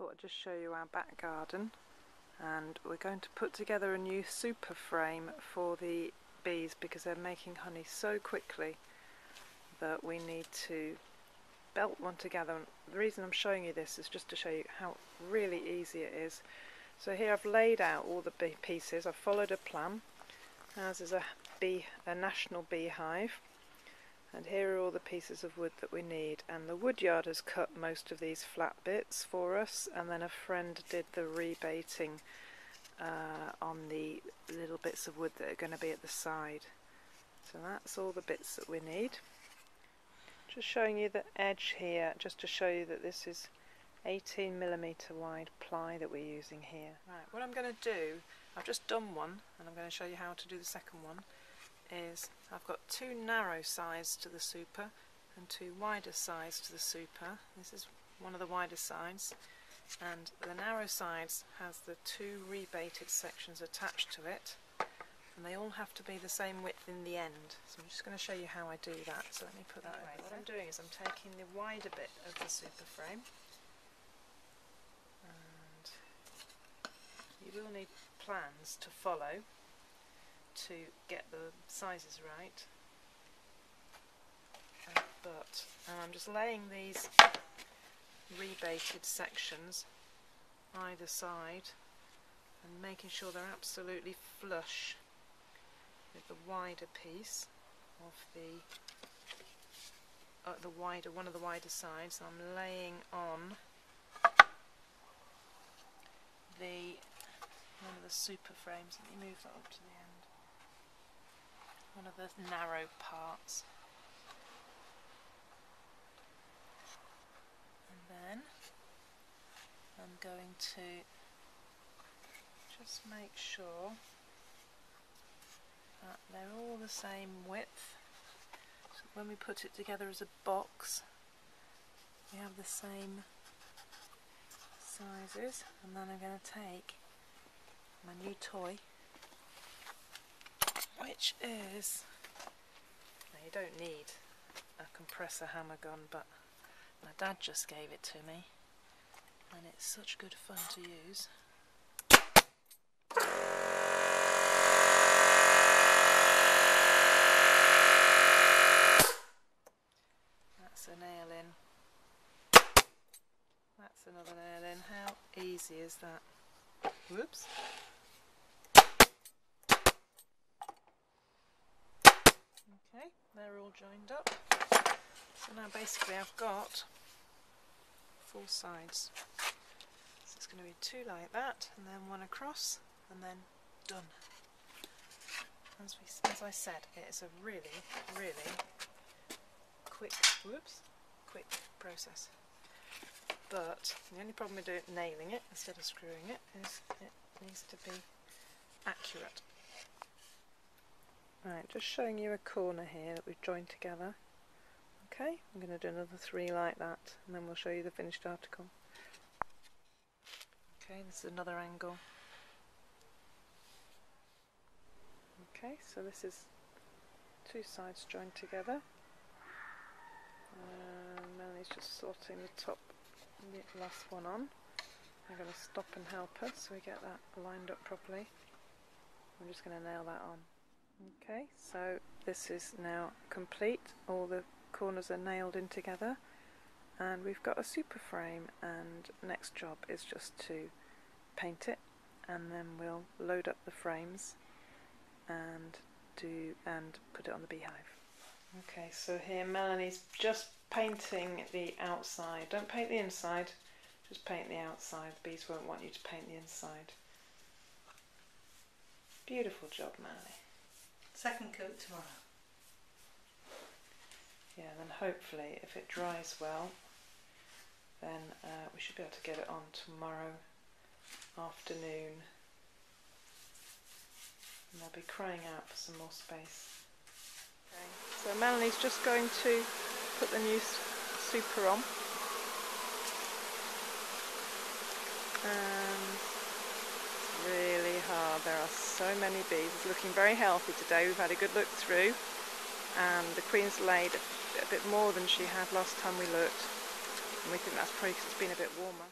thought I'd just show you our back garden, and we're going to put together a new super frame for the bees because they're making honey so quickly that we need to belt one together. And the reason I'm showing you this is just to show you how really easy it is. So here I've laid out all the pieces. I've followed a plan. Ours is a national beehive, and here are all the pieces of wood that we need, and the wood yard has cut most of these flat bits for us, and then a friend did the rebaiting on the little bits of wood that are going to be at the side. So that's all the bits that we need. Just showing you the edge here, just to show you that this is 18mm wide ply that we're using here. Right, what I'm going to do, I've just done one and I'm going to show you how to do the second one, is I've got two narrow sides to the super and two wider sides to the super. This is one of the wider sides, and the narrow sides has the two rebaited sections attached to it, and they all have to be the same width in the end. So I'm just going to show you how I do that. So let me put that away. What I'm doing is I'm taking the wider bit of the super frame, and you will need plans to follow to get the sizes right, and I'm just laying these rebaited sections either side and making sure they're absolutely flush with the wider piece of one of the wider sides. I'm laying on one of the super frames. Let me move that up to the end. One of the narrow parts. And then I'm going to just make sure that they're all the same width. So when we put it together as a box, we have the same sizes. And then I'm going to take my new toy, which is, now you don't need a compressor hammer gun, but my dad just gave it to me and it's such good fun to use. That's a nail in. That's another nail in. How easy is that? Whoops. Okay, they're all joined up. So now basically I've got 4 sides. So it's going to be 2 like that, and then 1 across, and then done. As I said, it is a really, really quick process. But the only problem with nailing it instead of screwing it is it needs to be accurate. Right, just showing you a corner here that we've joined together. Okay, I'm going to do another 3 like that, and then we'll show you the finished article. Okay, this is another angle. Okay, so this is 2 sides joined together. Melanie's just sorting the top, the last one on. I'm going to stop and help her so we get that lined up properly. I'm just going to nail that on. Okay, so this is now complete. All the corners are nailed in together, and we've got a super frame, and next job is just to paint it, and then we'll load up the frames and put it on the beehive. Okay, so here Melanie's just painting the outside. Don't paint the inside, just paint the outside. The bees won't want you to paint the inside. Beautiful job, Melanie. Second coat tomorrow. Yeah, then hopefully if it dries well, then we should be able to get it on tomorrow afternoon, and they'll be crying out for some more space. Okay. So Melanie's just going to put the new super on, and it's really hard. There are so many bees. It's looking very healthy today. We've had a good look through, and the queen's laid a bit more than she had last time we looked, and we think that's probably because it's been a bit warmer.